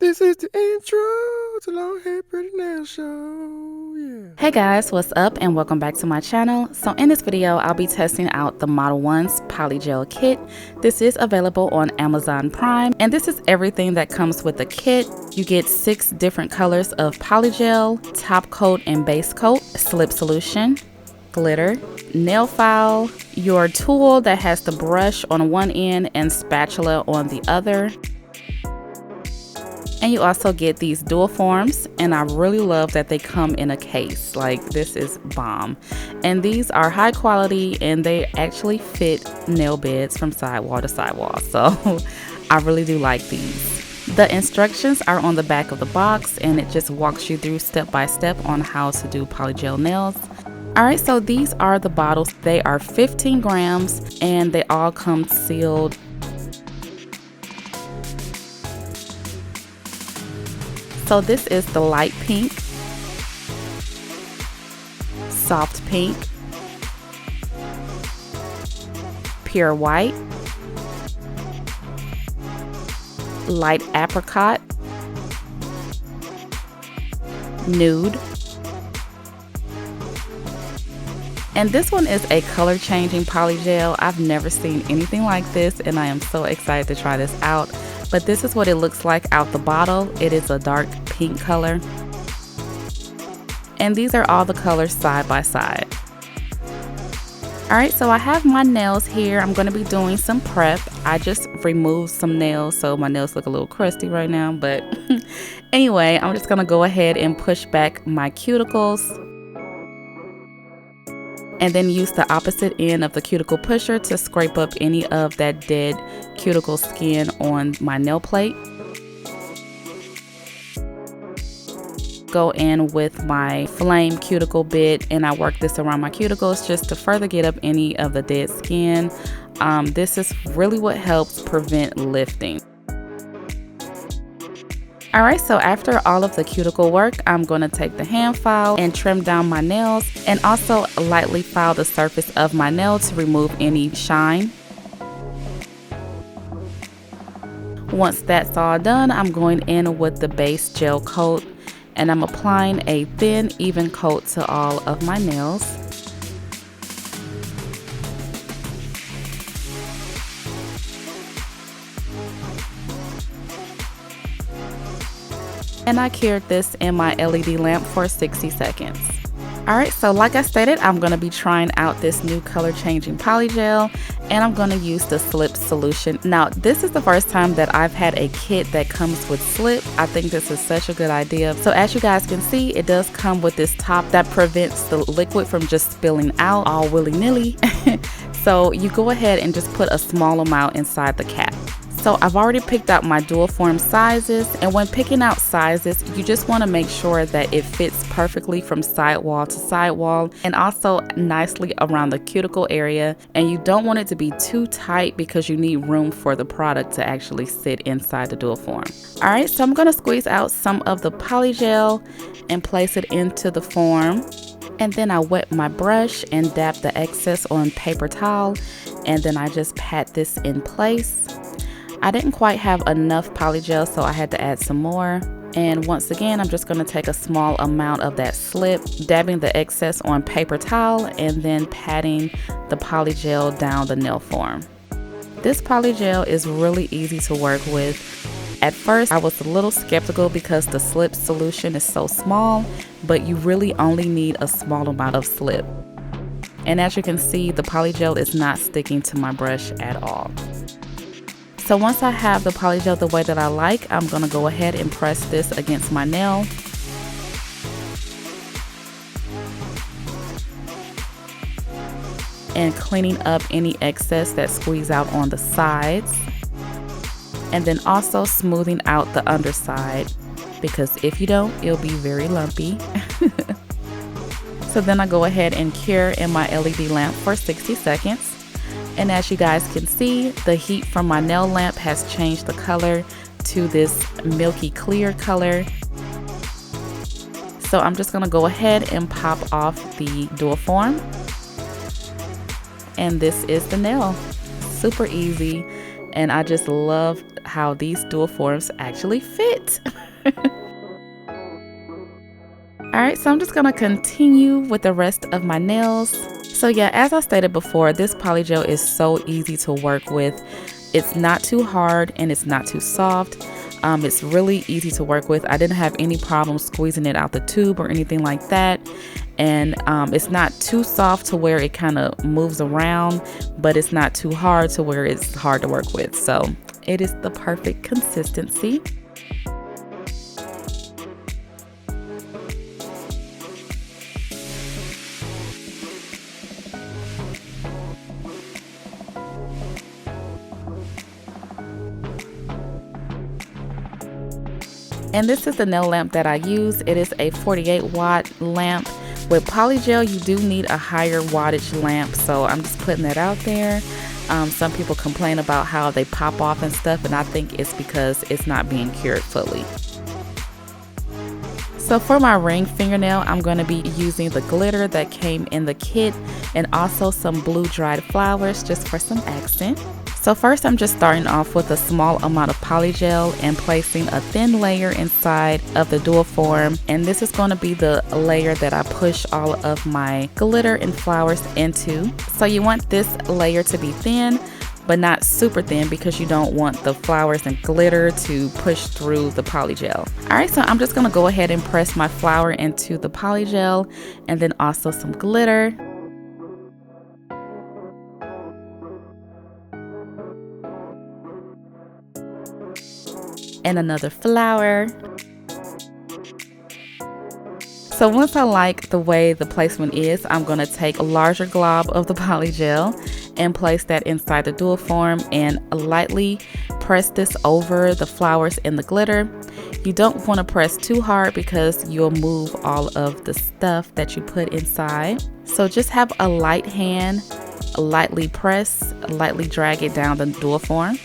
This is the intro to Long Hair Pretty Nail Show. Yeah. Hey guys, what's up and welcome back to my channel. So in this video, I'll be testing out the Modelones Polygel kit. This is available on Amazon Prime, and this is everything that comes with the kit. You get 6 different colors of polygel, top coat and base coat, slip solution, glitter, nail file, your tool that has the brush on one end and spatula on the other. And you also get these dual forms, and I really love that they come in a case. Like, this is bomb. And these are high quality and they actually fit nail beds from sidewall to sidewall. So I really do like these. The instructions are on the back of the box, and it just walks you through step by step on how to do polygel nails. Alright, so these are the bottles. They are 15 grams and they all come sealed. So this is the light pink, soft pink, pure white, light apricot, nude, and this one is a color changing polygel. I've never seen anything like this, and I am so excited to try this out. But this is what it looks like out the bottle. It is a dark pink color. And these are all the colors side by side. Alright, so I have my nails here. I'm going to be doing some prep. I just removed some nails, so my nails look a little crusty right now. But anyway, I'm just going to go ahead and push back my cuticles. And then use the opposite end of the cuticle pusher to scrape up any of that dead cuticle skin on my nail plate. Go in with my flame cuticle bit, and I work this around my cuticles just to further get up any of the dead skin. This is really what helps prevent lifting. Alright, so after all of the cuticle work, I'm going to take the hand file and trim down my nails, and also lightly file the surface of my nail to remove any shine. Once that's all done, I'm going in with the base gel coat, and I'm applying a thin, even coat to all of my nails. And I cured this in my LED lamp for 60 seconds. Alright, so like I stated, I'm going to be trying out this new color changing polygel, and I'm going to use the slip solution. Now, this is the first time that I've had a kit that comes with slip. I think this is such a good idea. So as you guys can see, it does come with this top that prevents the liquid from just spilling out all willy-nilly. So you go ahead and just put a small amount inside the cap. So I've already picked out my dual form sizes, and when picking out sizes, you just want to make sure that it fits perfectly from sidewall to sidewall, and also nicely around the cuticle area. And you don't want it to be too tight because you need room for the product to actually sit inside the dual form. Alright, so I'm going to squeeze out some of the polygel and place it into the form. And then I wet my brush and dab the excess on paper towel, and then I just pat this in place. I didn't quite have enough polygel, so I had to add some more. And once again, I'm just going to take a small amount of that slip, dabbing the excess on paper towel, and then patting the polygel down the nail form. This polygel is really easy to work with. At first, I was a little skeptical because the slip solution is so small, but you really only need a small amount of slip. And as you can see, the polygel is not sticking to my brush at all. So once I have the polygel the way that I like, I'm going to go ahead and press this against my nail. And cleaning up any excess that squeeze out on the sides. And then also smoothing out the underside, because if you don't, it'll be very lumpy. So then I go ahead and cure in my LED lamp for 60 seconds. And as you guys can see, the heat from my nail lamp has changed the color to this milky clear color. So I'm just going to go ahead and pop off the dual form. And this is the nail. Super easy. And I just love how these dual forms actually fit. Alright, so I'm just going to continue with the rest of my nails. So yeah, as I stated before, this polygel is so easy to work with. It's not too hard and it's not too soft. It's really easy to work with. I didn't have any problem squeezing it out the tube or anything like that. And it's not too soft to where it kind of moves around, but it's not too hard to where it's hard to work with. So it is the perfect consistency. And this is the nail lamp that I use. It is a 48-watt lamp. With polygel, you do need a higher wattage lamp, so I'm just putting that out there. Some people complain about how they pop off and stuff, and I think it's because it's not being cured fully. So for my ring fingernail, I'm going to be using the glitter that came in the kit and also some blue dried flowers just for some accent. So first I'm just starting off with a small amount of polygel and placing a thin layer inside of the dual form, and this is going to be the layer that I push all of my glitter and flowers into. So you want this layer to be thin but not super thin because you don't want the flowers and glitter to push through the polygel. Alright, so I'm just going to go ahead and press my flower into the polygel and then also some glitter. And another flower. So once I like the way the placement is, I'm going to take a larger glob of the polygel and place that inside the dual form and lightly press this over the flowers and the glitter. You don't want to press too hard because you'll move all of the stuff that you put inside. So just have a light hand, lightly press, lightly drag it down the dual form.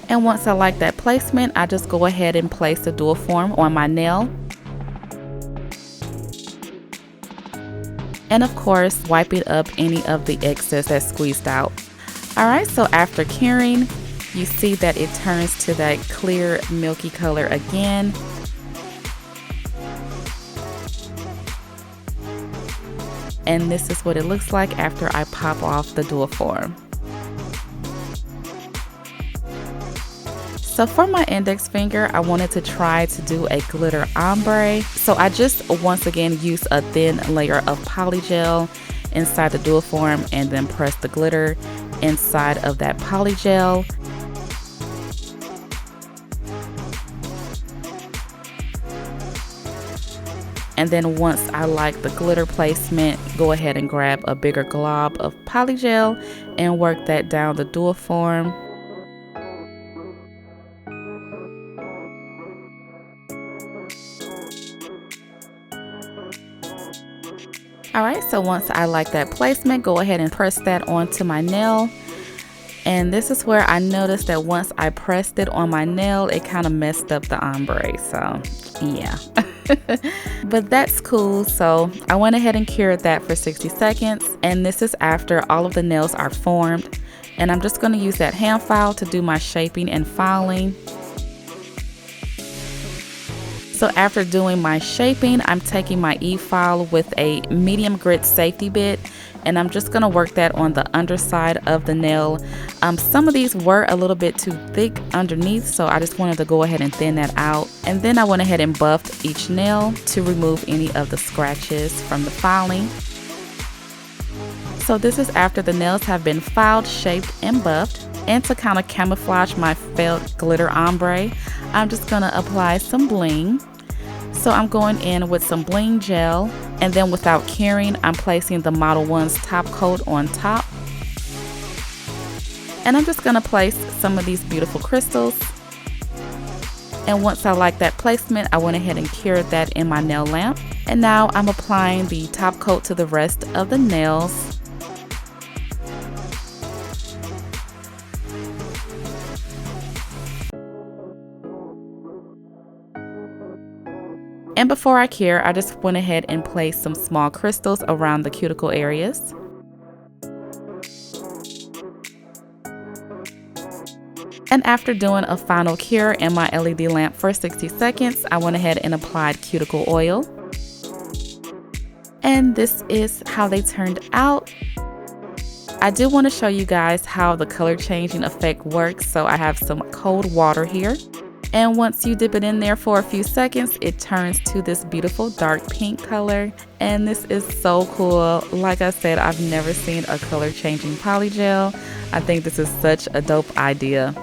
And once I like that placement, I just go ahead and place the dual form on my nail. And of course, wiping up any of the excess that's squeezed out. Alright, so after curing, you see that it turns to that clear milky color again. And this is what it looks like after I pop off the dual form. So for my index finger, I wanted to try to do a glitter ombre. So I just once again use a thin layer of polygel inside the dual form and then press the glitter inside of that polygel. And then once I like the glitter placement, go ahead and grab a bigger glob of polygel and work that down the dual form. Alright, so once I like that placement, go ahead and press that onto my nail. And this is where I noticed that once I pressed it on my nail, it kind of messed up the ombre. So yeah, but that's cool. So I went ahead and cured that for 60 seconds. And this is after all of the nails are formed. And I'm just going to use that hand file to do my shaping and filing. So after doing my shaping, I'm taking my e-file with a medium grit safety bit, and I'm just going to work that on the underside of the nail. Some of these were a little bit too thick underneath, so I just wanted to go ahead and thin that out. And then I went ahead and buffed each nail to remove any of the scratches from the filing. So this is after the nails have been filed, shaped, and buffed. And to kind of camouflage my felt glitter ombre, I'm just going to apply some bling. So I'm going in with some bling gel, and then without curing, I'm placing the Modelones top coat on top. And I'm just going to place some of these beautiful crystals. And once I like that placement, I went ahead and cured that in my nail lamp. And now I'm applying the top coat to the rest of the nails. And before I cure, I just went ahead and placed some small crystals around the cuticle areas. And after doing a final cure in my LED lamp for 60 seconds, I went ahead and applied cuticle oil. And this is how they turned out. I do want to show you guys how the color changing effect works. So I have some cold water here. And once you dip it in there for a few seconds, it turns to this beautiful dark pink color. And this is so cool. Like I said, I've never seen a color changing polygel. I think this is such a dope idea.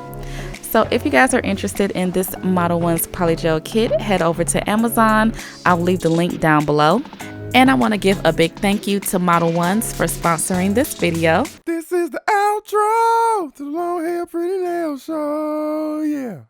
So if you guys are interested in this Modelones polygel kit, head over to Amazon. I'll leave the link down below. And I want to give a big thank you to Modelones for sponsoring this video. This is the outro to the Long Hair Pretty Nail Show. Yeah.